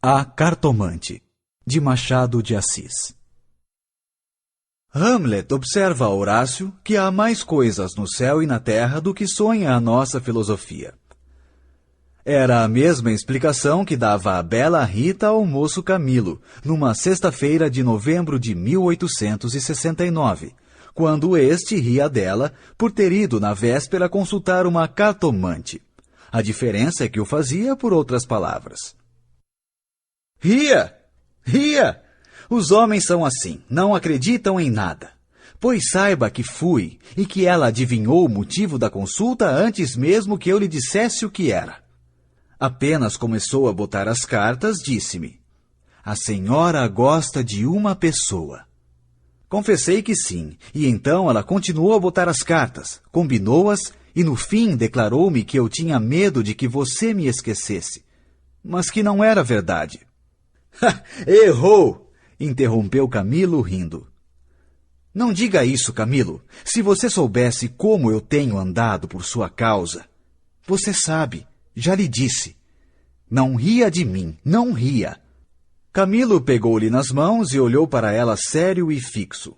A Cartomante, de Machado de Assis. Hamlet observa a Horácio que há mais coisas no céu e na terra do que sonha a nossa filosofia. Era a mesma explicação que dava a bela Rita ao moço Camilo, numa sexta-feira de novembro de 1869, quando este ria dela por ter ido na véspera consultar uma cartomante. A diferença é que o fazia por outras palavras. Ria! Ria! Os homens são assim, não acreditam em nada. Pois saiba que fui e que ela adivinhou o motivo da consulta antes mesmo que eu lhe dissesse o que era. Apenas começou a botar as cartas, disse-me: "A senhora gosta de uma pessoa." Confessei que sim, e então ela continuou a botar as cartas, combinou-as e no fim declarou-me que eu tinha medo de que você me esquecesse, mas que não era verdade. Errou! Interrompeu Camilo rindo. Não diga isso, Camilo. Se você soubesse como eu tenho andado por sua causa. Você sabe, já lhe disse. Não ria de mim, não ria. Camilo pegou-lhe nas mãos e olhou para ela sério e fixo.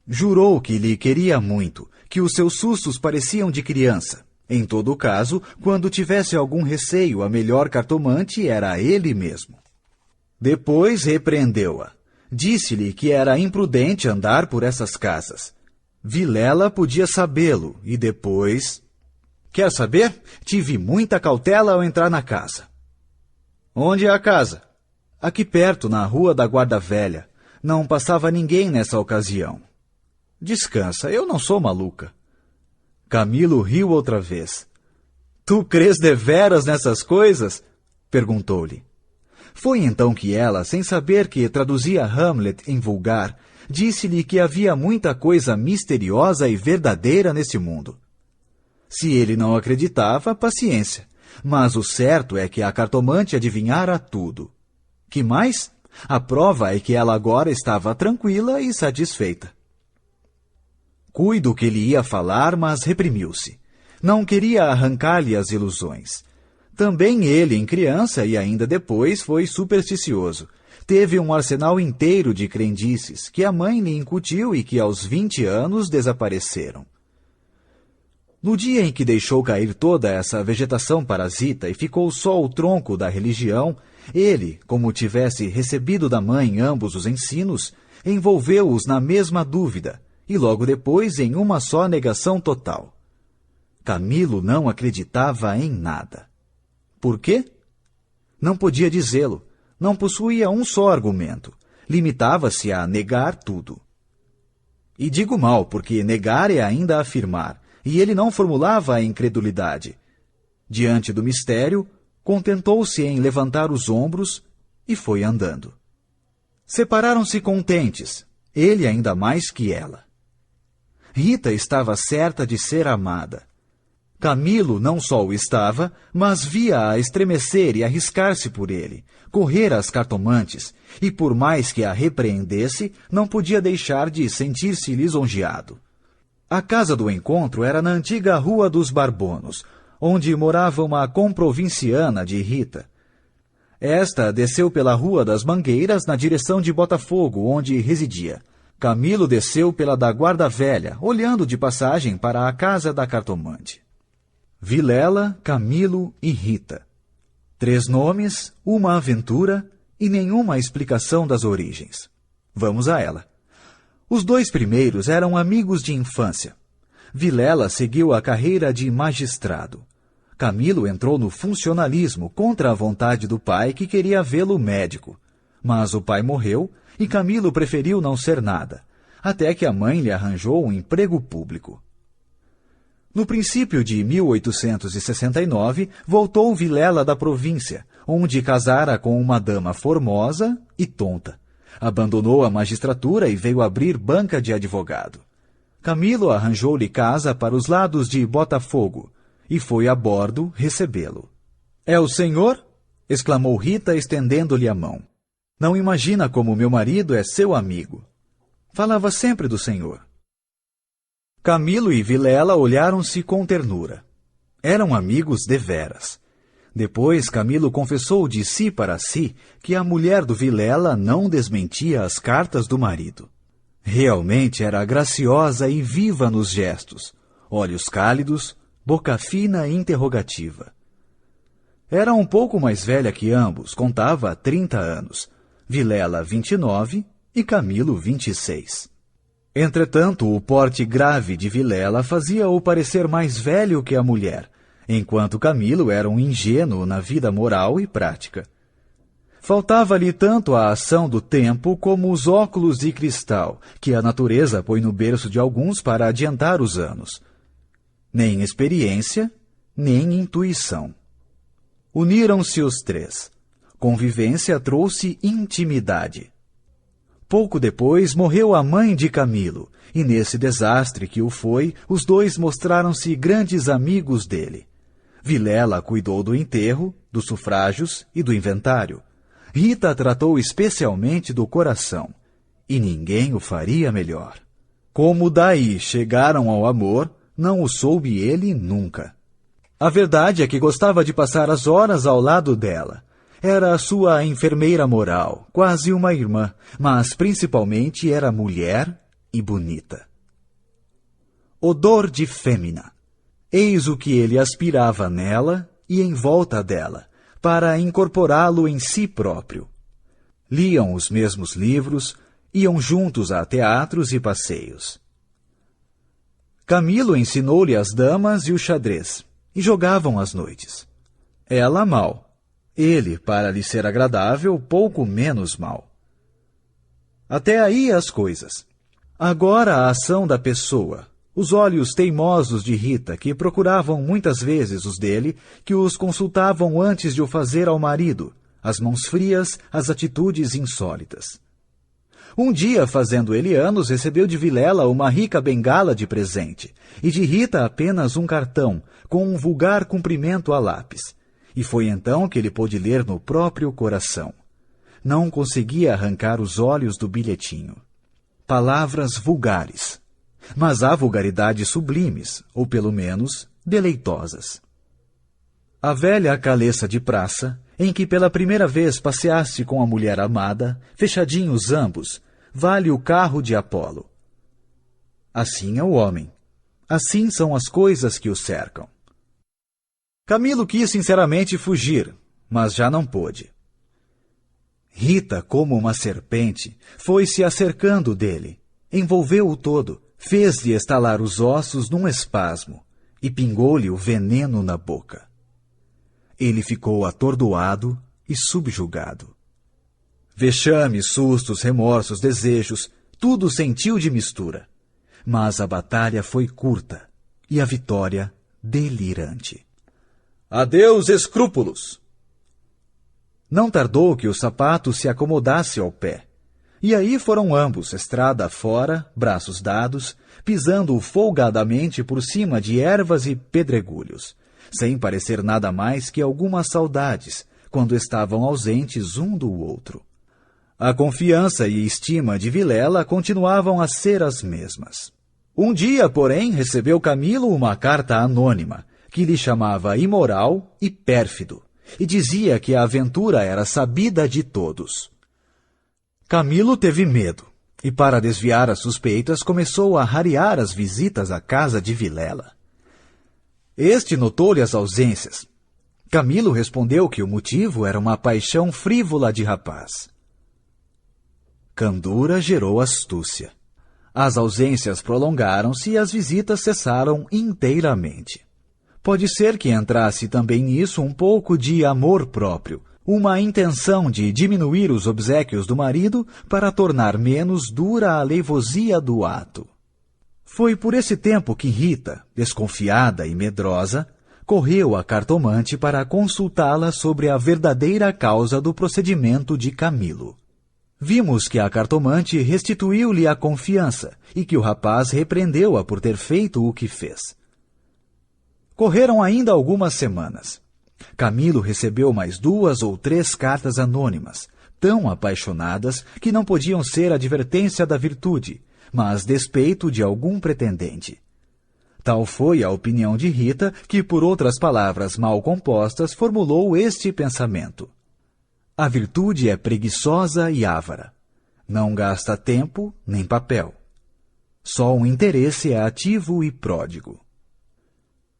Jurou que lhe queria muito, que os seus sustos pareciam de criança. Em todo caso, quando tivesse algum receio, a melhor cartomante era ele mesmo. Depois repreendeu-a. Disse-lhe que era imprudente andar por essas casas. Vilela podia sabê-lo, e depois... Quer saber? Tive muita cautela ao entrar na casa. Onde é a casa? Aqui perto, na Rua da Guarda Velha. Não passava ninguém nessa ocasião. Descansa, eu não sou maluca. Camilo riu outra vez. Tu crês deveras nessas coisas? Perguntou-lhe. Foi então que ela, sem saber que traduzia Hamlet em vulgar, disse-lhe que havia muita coisa misteriosa e verdadeira nesse mundo. Se ele não acreditava, paciência. Mas o certo é que a cartomante adivinhara tudo. Que mais? A prova é que ela agora estava tranquila e satisfeita. Cuido que ele ia falar, mas reprimiu-se. Não queria arrancar-lhe as ilusões. Também ele, em criança e ainda depois, foi supersticioso. Teve um arsenal inteiro de crendices que a mãe lhe incutiu e que aos 20 anos desapareceram. No dia em que deixou cair toda essa vegetação parasita e ficou só o tronco da religião, ele, como tivesse recebido da mãe ambos os ensinos, envolveu-os na mesma dúvida e logo depois em uma só negação total. Camilo não acreditava em nada. Por quê? Não podia dizê-lo. Não possuía um só argumento. Limitava-se a negar tudo. E digo mal, porque negar é ainda afirmar, e ele não formulava a incredulidade. Diante do mistério, contentou-se em levantar os ombros e foi andando. Separaram-se contentes, ele ainda mais que ela. Rita estava certa de ser amada. Camilo não só o estava, mas via-a estremecer e arriscar-se por ele, correr às cartomantes, e por mais que a repreendesse, não podia deixar de sentir-se lisonjeado. A casa do encontro era na antiga Rua dos Barbonos, onde morava uma comprovinciana de Rita. Esta desceu pela Rua das Mangueiras na direção de Botafogo, onde residia. Camilo desceu pela da Guarda Velha, olhando de passagem para a casa da cartomante. Vilela, Camilo e Rita. 3 nomes, uma aventura e nenhuma explicação das origens. Vamos a ela. Os 2 primeiros eram amigos de infância. Vilela seguiu a carreira de magistrado. Camilo entrou no funcionalismo contra a vontade do pai que queria vê-lo médico. Mas o pai morreu e Camilo preferiu não ser nada, até que a mãe lhe arranjou um emprego público. No princípio de 1869, voltou Vilela da província, onde casara com uma dama formosa e tonta. Abandonou a magistratura e veio abrir banca de advogado. Camilo arranjou-lhe casa para os lados de Botafogo e foi a bordo recebê-lo. "É o senhor?" exclamou Rita, estendendo-lhe a mão. "Não imagina como meu marido é seu amigo. Falava sempre do senhor." Camilo e Vilela olharam-se com ternura. Eram amigos deveras. Depois, Camilo confessou de si para si que a mulher do Vilela não desmentia as cartas do marido. Realmente era graciosa e viva nos gestos, olhos cálidos, boca fina e interrogativa. Era um pouco mais velha que ambos, contava 30 anos, Vilela 29 e Camilo 26. Entretanto, o porte grave de Vilela fazia-o parecer mais velho que a mulher, enquanto Camilo era um ingênuo na vida moral e prática. Faltava-lhe tanto a ação do tempo como os óculos de cristal que a natureza põe no berço de alguns para adiantar os anos. Nem experiência, nem intuição. Uniram-se os três. Convivência trouxe intimidade. Pouco depois morreu a mãe de Camilo, e nesse desastre que o foi, os dois mostraram-se grandes amigos dele. Vilela cuidou do enterro, dos sufrágios e do inventário. Rita tratou especialmente do coração, e ninguém o faria melhor. Como daí chegaram ao amor, não o soube ele nunca. A verdade é que gostava de passar as horas ao lado dela. Era a sua enfermeira moral, quase uma irmã, mas principalmente era mulher e bonita. Odor de fêmina. Eis o que ele aspirava nela e em volta dela, para incorporá-lo em si próprio. Liam os mesmos livros, iam juntos a teatros e passeios. Camilo ensinou-lhe as damas e o xadrez, e jogavam às noites. Ela mal. Ele, para lhe ser agradável, pouco menos mal. Até aí as coisas. Agora a ação da pessoa, os olhos teimosos de Rita, que procuravam muitas vezes os dele, que os consultavam antes de o fazer ao marido, as mãos frias, as atitudes insólitas. Um dia, fazendo ele anos, recebeu de Vilela uma rica bengala de presente, e de Rita apenas um cartão, com um vulgar cumprimento a lápis. E foi então que ele pôde ler no próprio coração. Não conseguia arrancar os olhos do bilhetinho. Palavras vulgares. Mas há vulgaridades sublimes, ou pelo menos deleitosas. A velha caleça de praça, em que pela primeira vez passeaste com a mulher amada, fechadinhos ambos, vale o carro de Apolo. Assim é o homem. Assim são as coisas que o cercam. Camilo quis sinceramente fugir, mas já não pôde. Rita, como uma serpente, foi-se acercando dele, envolveu-o todo, fez-lhe estalar os ossos num espasmo e pingou-lhe o veneno na boca. Ele ficou atordoado e subjugado. Vexames, sustos, remorsos, desejos, tudo sentiu de mistura. Mas a batalha foi curta e a vitória delirante. Adeus, escrúpulos! Não tardou que o sapato se acomodasse ao pé. E aí foram ambos, estrada fora, braços dados, pisando folgadamente por cima de ervas e pedregulhos, sem parecer nada mais que algumas saudades, quando estavam ausentes um do outro. A confiança e estima de Vilela continuavam a ser as mesmas. Um dia, porém, recebeu Camilo uma carta anônima, que lhe chamava imoral e pérfido, e dizia que a aventura era sabida de todos. Camilo teve medo, e para desviar as suspeitas começou a rarear as visitas à casa de Vilela. Este notou-lhe as ausências. Camilo respondeu que o motivo era uma paixão frívola de rapaz. Candura gerou astúcia. As ausências prolongaram-se e as visitas cessaram inteiramente. Pode ser que entrasse também nisso um pouco de amor próprio, uma intenção de diminuir os obséquios do marido para tornar menos dura a aleivosia do ato. Foi por esse tempo que Rita, desconfiada e medrosa, correu à cartomante para consultá-la sobre a verdadeira causa do procedimento de Camilo. Vimos que a cartomante restituiu-lhe a confiança e que o rapaz repreendeu-a por ter feito o que fez. Correram ainda algumas semanas. Camilo recebeu mais 2 ou 3 cartas anônimas, tão apaixonadas que não podiam ser advertência da virtude, mas despeito de algum pretendente. Tal foi a opinião de Rita que, por outras palavras mal compostas, formulou este pensamento: a virtude é preguiçosa e avara. Não gasta tempo nem papel. Só um interesse é ativo e pródigo.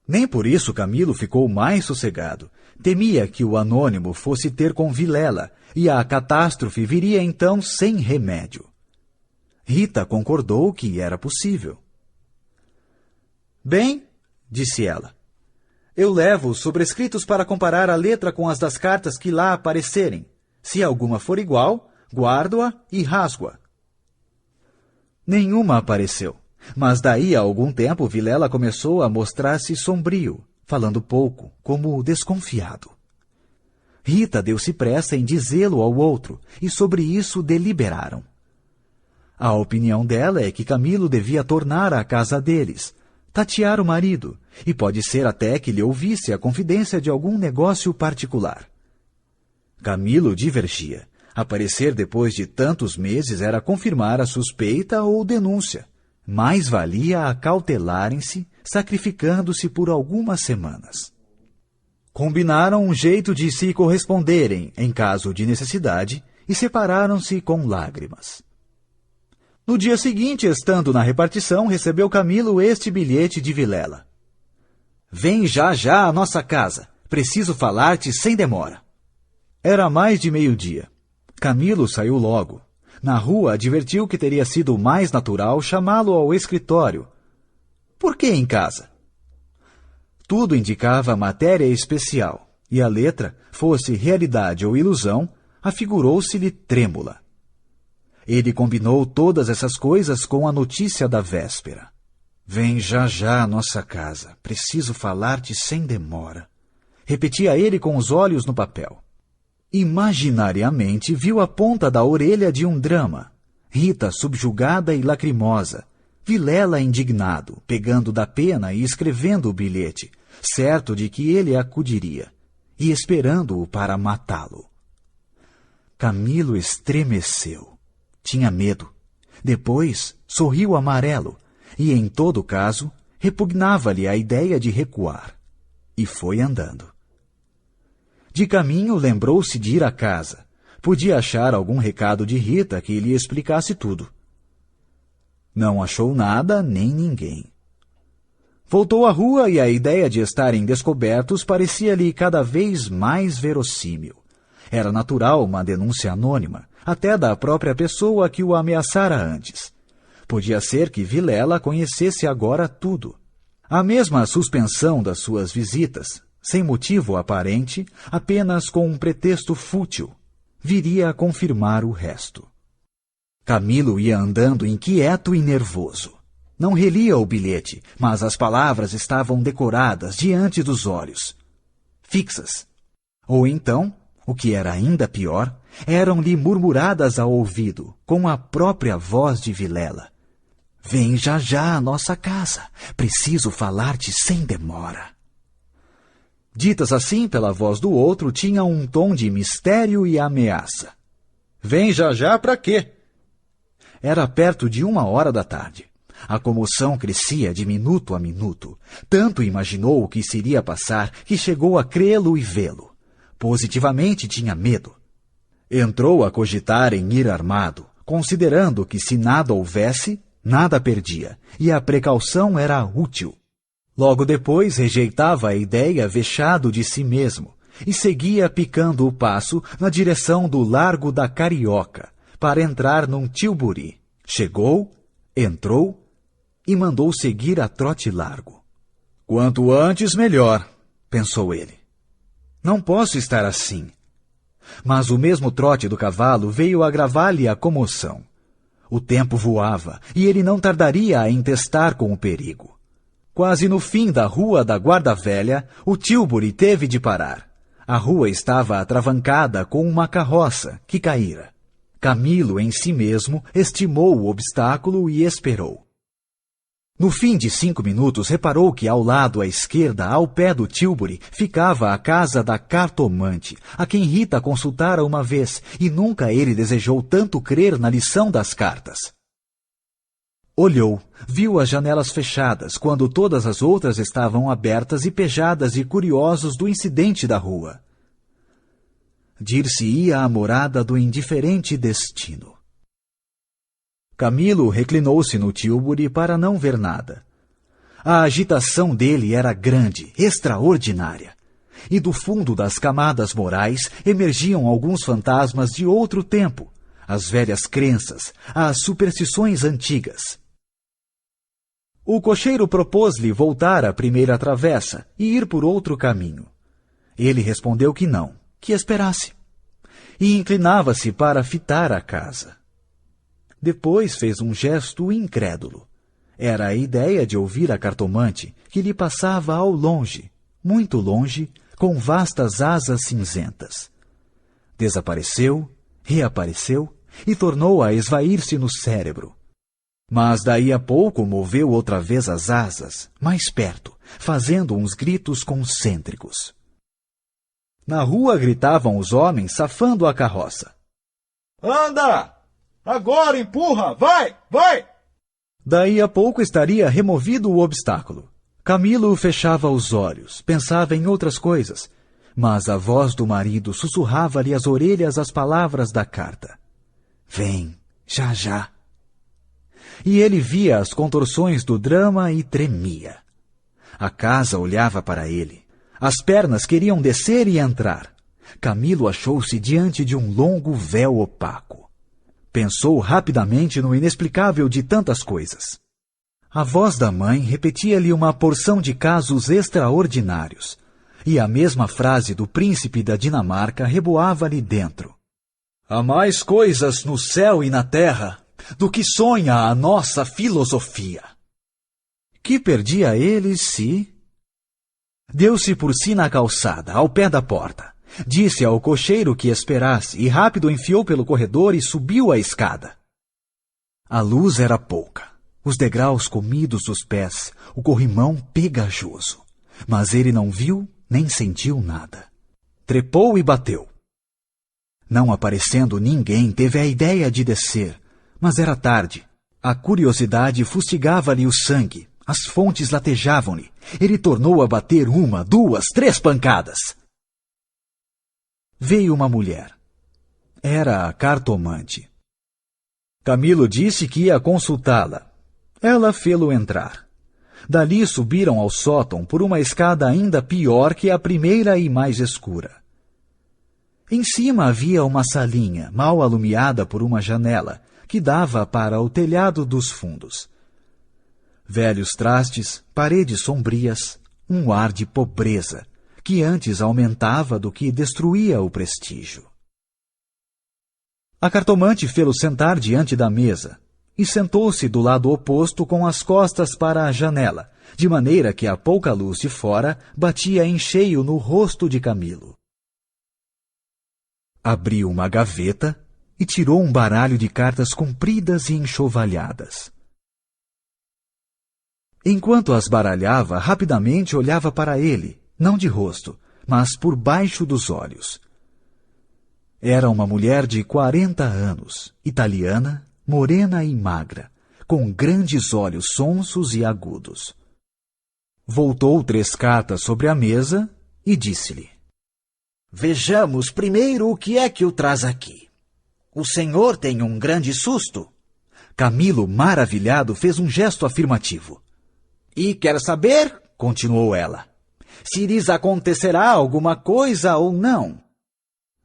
Nem por isso Camilo ficou mais sossegado. Temia que o anônimo fosse ter com Vilela, e a catástrofe viria então sem remédio. Rita concordou que era possível. Bem, disse ela, eu levo os sobrescritos para comparar a letra com as das cartas que lá aparecerem. Se alguma for igual, guardo-a e rasgo-a. Nenhuma apareceu, mas daí a algum tempo Vilela começou a mostrar-se sombrio, falando pouco, como desconfiado. Rita deu-se pressa em dizê-lo ao outro, e sobre isso deliberaram. A opinião dela é que Camilo devia tornar à casa deles, tatear o marido, e pode ser até que lhe ouvisse a confidência de algum negócio particular. Camilo divergia. Aparecer depois de tantos meses era confirmar a suspeita ou denúncia. Mais valia acautelarem-se, sacrificando-se por algumas semanas. Combinaram um jeito de se corresponderem, em caso de necessidade, e separaram-se com lágrimas. No dia seguinte, estando na repartição, recebeu Camilo este bilhete de Vilela. Vem já já à nossa casa. Preciso falar-te sem demora. Era mais de meio-dia. Camilo saiu logo. Na rua, advertiu que teria sido mais natural chamá-lo ao escritório. Por que em casa? Tudo indicava matéria especial, e a letra, fosse realidade ou ilusão, afigurou-se-lhe trêmula. Ele combinou todas essas coisas com a notícia da véspera. Vem já já à nossa casa. Preciso falar-te sem demora. Repetia ele com os olhos no papel. Imaginariamente viu a ponta da orelha de um drama. Rita subjugada e lacrimosa. Vilela indignado, pegando da pena e escrevendo o bilhete, certo de que ele acudiria, e esperando-o para matá-lo. Camilo estremeceu. Tinha medo. Depois sorriu amarelo, e, em todo caso, repugnava-lhe a ideia de recuar. E foi andando. De caminho, lembrou-se de ir à casa. Podia achar algum recado de Rita que lhe explicasse tudo. Não achou nada nem ninguém. Voltou à rua e a ideia de estarem descobertos parecia-lhe cada vez mais verossímil. Era natural uma denúncia anônima, até da própria pessoa que o ameaçara antes. Podia ser que Vilela conhecesse agora tudo. A mesma suspensão das suas visitas, sem motivo aparente, apenas com um pretexto fútil, viria a confirmar o resto. Camilo ia andando inquieto e nervoso. Não relia o bilhete, mas as palavras estavam decoradas diante dos olhos, fixas. Ou então, o que era ainda pior, eram-lhe murmuradas ao ouvido, com a própria voz de Vilela. Vem já já à nossa casa. Preciso falar-te sem demora. Ditas assim pela voz do outro, tinham um tom de mistério e ameaça. Vem já já para quê? Era perto de 1h da tarde. A comoção crescia de minuto a minuto. Tanto imaginou o que se iria passar que chegou a crê-lo e vê-lo. Positivamente tinha medo. Entrou a cogitar em ir armado, considerando que se nada houvesse, nada perdia, e a precaução era útil. Logo depois rejeitava a ideia vexado de si mesmo e seguia picando o passo na direção do Largo da Carioca, para entrar num tilbury. Chegou, entrou e mandou seguir a trote largo. Quanto antes, melhor, pensou ele. Não posso estar assim. Mas o mesmo trote do cavalo veio agravar-lhe a comoção. O tempo voava e ele não tardaria a entestar com o perigo. Quase no fim da Rua da Guarda Velha, o tilbury teve de parar. A rua estava atravancada com uma carroça que caíra. Camilo, em si mesmo, estimou o obstáculo e esperou. No fim de 5 minutos, reparou que ao lado à esquerda, ao pé do tilbury, ficava a casa da cartomante, a quem Rita consultara uma vez, e nunca ele desejou tanto crer na lição das cartas. Olhou, viu as janelas fechadas, quando todas as outras estavam abertas e pejadas de curiosos do incidente da rua. Dir-se-ia a morada do indiferente destino. Camilo reclinou-se no tílburi para não ver nada. A agitação dele era grande, extraordinária, e do fundo das camadas morais emergiam alguns fantasmas de outro tempo, as velhas crenças, as superstições antigas. O cocheiro propôs-lhe voltar à primeira travessa e ir por outro caminho. Ele respondeu que não, que esperasse, e inclinava-se para fitar a casa. Depois fez um gesto incrédulo. Era a ideia de ouvir a cartomante, que lhe passava ao longe, muito longe, com vastas asas cinzentas. Desapareceu, reapareceu e tornou a esvair-se no cérebro. Mas daí a pouco moveu outra vez as asas, mais perto, fazendo uns gritos concêntricos. Na rua gritavam os homens, safando a carroça. Anda! Agora empurra! Vai! Vai! Daí a pouco estaria removido o obstáculo. Camilo fechava os olhos, pensava em outras coisas, mas a voz do marido sussurrava-lhe às orelhas as palavras da carta. Vem, já já. E ele via as contorções do drama e tremia. A casa olhava para ele. As pernas queriam descer e entrar. Camilo achou-se diante de um longo véu opaco. Pensou rapidamente no inexplicável de tantas coisas. A voz da mãe repetia-lhe uma porção de casos extraordinários, e a mesma frase do príncipe da Dinamarca reboava-lhe dentro. Há mais coisas no céu e na terra do que sonha a nossa filosofia. Que perdia ele se... Deu-se por si na calçada, ao pé da porta. Disse ao cocheiro que esperasse e rápido enfiou pelo corredor e subiu a escada. A luz era pouca, os degraus comidos dos pés, o corrimão pegajoso. Mas ele não viu nem sentiu nada. Trepou e bateu. Não aparecendo ninguém, teve a ideia de descer, mas era tarde. A curiosidade fustigava-lhe o sangue, as fontes latejavam-lhe. Ele tornou a bater 1, 2, 3 pancadas. Veio uma mulher. Era a cartomante. Camilo disse que ia consultá-la. Ela fê-lo entrar. Dali subiram ao sótão por uma escada ainda pior que a primeira e mais escura. Em cima havia uma salinha, mal alumiada por uma janela, que dava para o telhado dos fundos. Velhos trastes, paredes sombrias, um ar de pobreza, que antes aumentava do que destruía o prestígio. A cartomante fê-lo sentar diante da mesa e sentou-se do lado oposto com as costas para a janela, de maneira que a pouca luz de fora batia em cheio no rosto de Camilo. Abriu uma gaveta e tirou um baralho de cartas compridas e enxovalhadas. Enquanto as baralhava, rapidamente olhava para ele, não de rosto, mas por baixo dos olhos. Era uma mulher de 40 anos, italiana, morena e magra, com grandes olhos sonsos e agudos. Voltou 3 cartas sobre a mesa e disse-lhe: Vejamos primeiro o que é que o traz aqui. O senhor tem um grande susto? Camilo, maravilhado, fez um gesto afirmativo. E quer saber, continuou ela, se lhes acontecerá alguma coisa ou não.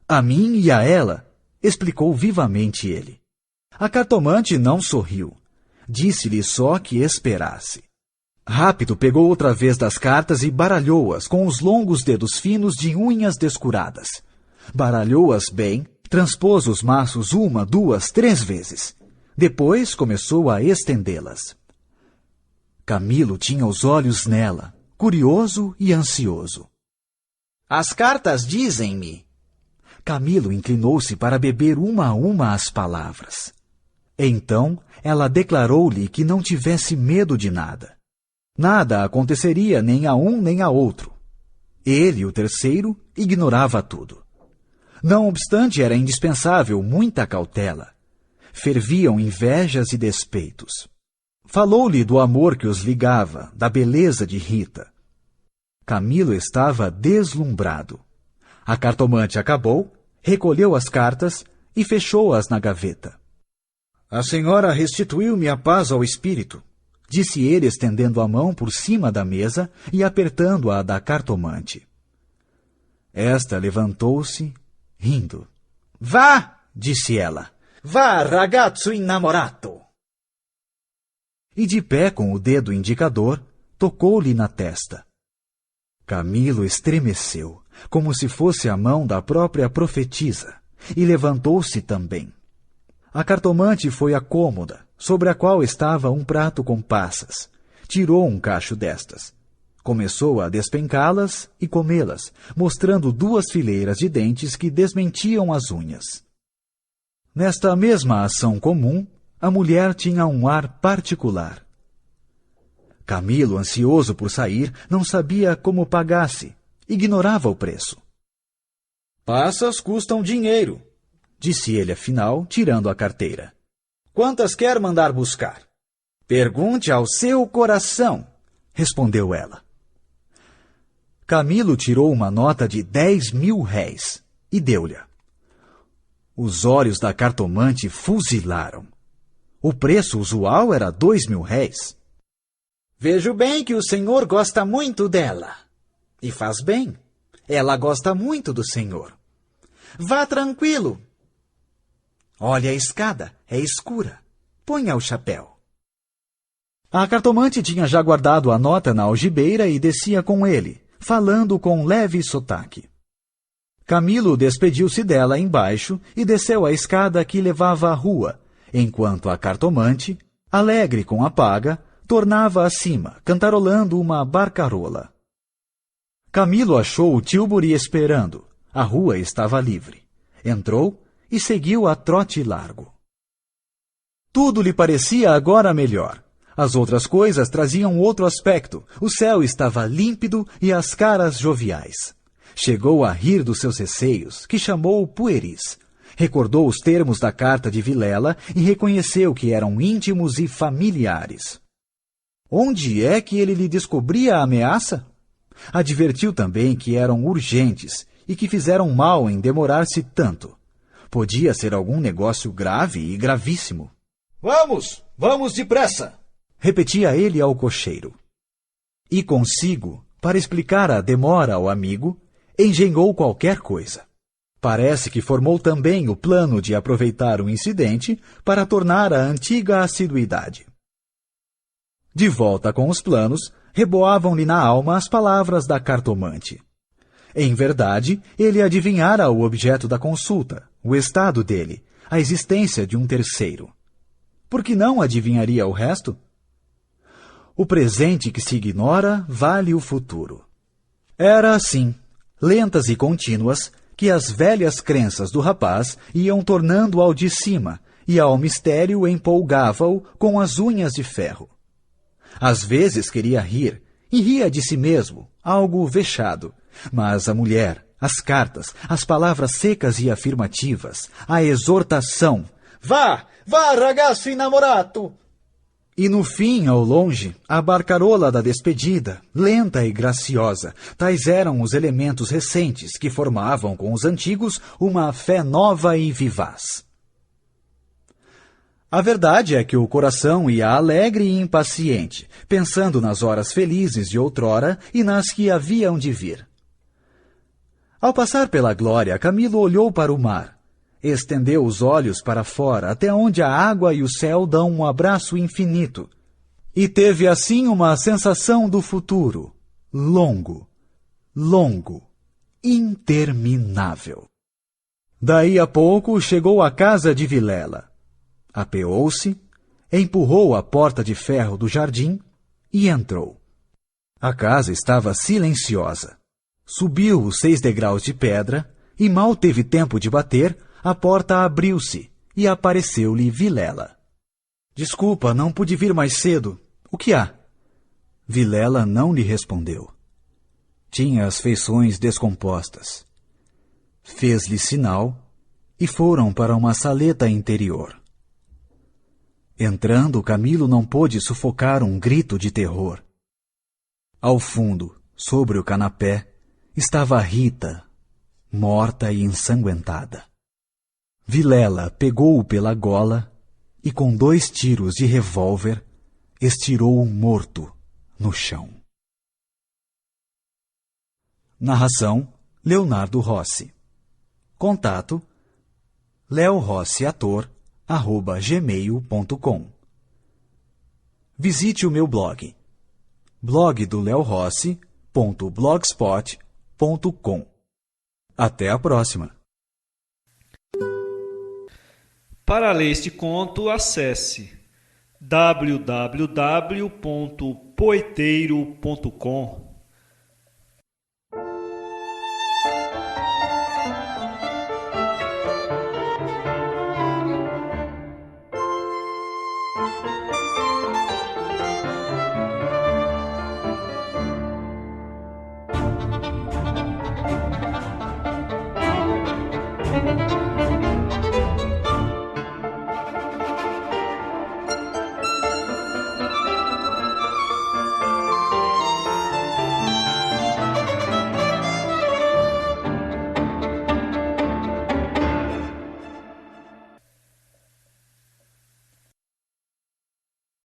A mim e a ela, explicou vivamente ele. A cartomante não sorriu. Disse-lhe só que esperasse. Rápido pegou outra vez das cartas e baralhou-as com os longos dedos finos de unhas descuradas. Baralhou-as bem, transpôs os maços 1, 2, 3 vezes. Depois começou a estendê-las. Camilo tinha os olhos nela, curioso e ansioso. As cartas dizem-me. Camilo inclinou-se para beber uma a uma as palavras. Então ela declarou-lhe que não tivesse medo de nada. Nada aconteceria nem a um nem a outro. Ele, o terceiro, ignorava tudo. Não obstante, era indispensável muita cautela. Ferviam invejas e despeitos. Falou-lhe do amor que os ligava, da beleza de Rita. Camilo estava deslumbrado. A cartomante acabou, recolheu as cartas e fechou-as na gaveta. A senhora restituiu-me a paz ao espírito, disse ele estendendo a mão por cima da mesa e apertando-a da cartomante. Esta levantou-se, rindo. Vá, disse ela. Vá, ragazzo innamorato. E de pé com o dedo indicador, tocou-lhe na testa. Camilo estremeceu, como se fosse a mão da própria profetisa, e levantou-se também. A cartomante foi à cômoda, sobre a qual estava um prato com passas. Tirou um cacho destas. Começou a despencá-las e comê-las, mostrando 2 fileiras de dentes que desmentiam as unhas. Nesta mesma ação comum, a mulher tinha um ar particular. Camilo, ansioso por sair, não sabia como pagasse. Ignorava o preço. Passas custam dinheiro, disse ele afinal, tirando a carteira. Quantas quer mandar buscar? Pergunte ao seu coração, respondeu ela. Camilo tirou uma nota de 10.000 réis e deu-lhe. Os olhos da cartomante fuzilaram. O preço usual era 2.000 réis. Vejo bem que o senhor gosta muito dela. E faz bem. Ela gosta muito do senhor. Vá tranquilo. Olhe a escada, é escura. Ponha o chapéu. A cartomante tinha já guardado a nota na algibeira e descia com ele, falando com leve sotaque. Camilo despediu-se dela embaixo e desceu a escada que levava à rua, enquanto a cartomante, alegre com a paga, tornava acima, cantarolando uma barcarola. Camilo achou o tílburi esperando. A rua estava livre. Entrou e seguiu a trote largo. Tudo lhe parecia agora melhor. As outras coisas traziam outro aspecto. O céu estava límpido e as caras joviais. Chegou a rir dos seus receios, que chamou pueris. Recordou os termos da carta de Vilela e reconheceu que eram íntimos e familiares. Onde é que ele lhe descobria a ameaça? Advertiu também que eram urgentes e que fizeram mal em demorar-se tanto. Podia ser algum negócio grave e gravíssimo. Vamos depressa! Repetia ele ao cocheiro. E consigo, para explicar a demora ao amigo, engenhou qualquer coisa. Parece que formou também o plano de aproveitar o incidente para tornar a antiga assiduidade. De volta com os planos, reboavam-lhe na alma as palavras da cartomante. Em verdade, ele adivinhara o objeto da consulta, o estado dele, a existência de um terceiro. Por que não adivinharia o resto? O presente que se ignora vale o futuro. Era assim, lentas e contínuas, que as velhas crenças do rapaz iam tornando ao de cima, e ao mistério empolgava-o com as unhas de ferro. Às vezes queria rir, e ria de si mesmo, algo vexado. Mas a mulher, as cartas, as palavras secas e afirmativas, a exortação, vá, ragazzo innamorato! E no fim, ao longe, a barcarola da despedida, lenta e graciosa, tais eram os elementos recentes que formavam com os antigos uma fé nova e vivaz. A verdade é que o coração ia alegre e impaciente, pensando nas horas felizes de outrora e nas que haviam de vir. Ao passar pela glória, Camilo olhou para o mar. Estendeu os olhos para fora, até onde a água e o céu dão um abraço infinito. E teve assim uma sensação do futuro, longo, interminável. Daí a pouco chegou à casa de Vilela. Apeou-se, empurrou a porta de ferro do jardim e entrou. A casa estava silenciosa. Subiu os 6 degraus de pedra e mal teve tempo de bater, a porta abriu-se e apareceu-lhe Vilela. Desculpa, não pude vir mais cedo. O que há? Vilela não lhe respondeu. Tinha as feições descompostas. Fez-lhe sinal e foram para uma saleta interior. Entrando, Camilo não pôde sufocar um grito de terror. Ao fundo, sobre o canapé, estava Rita, morta e ensanguentada. Vilela pegou-o pela gola e, com 2 tiros de revólver, estirou-o morto no chão. Narração: Leonardo Rossi. Contato: leorossiator@gmail.com. Visite o meu blog, blogdoleorossi.blogspot.com. Até a próxima! Para ler este conto, acesse www.poeteiro.com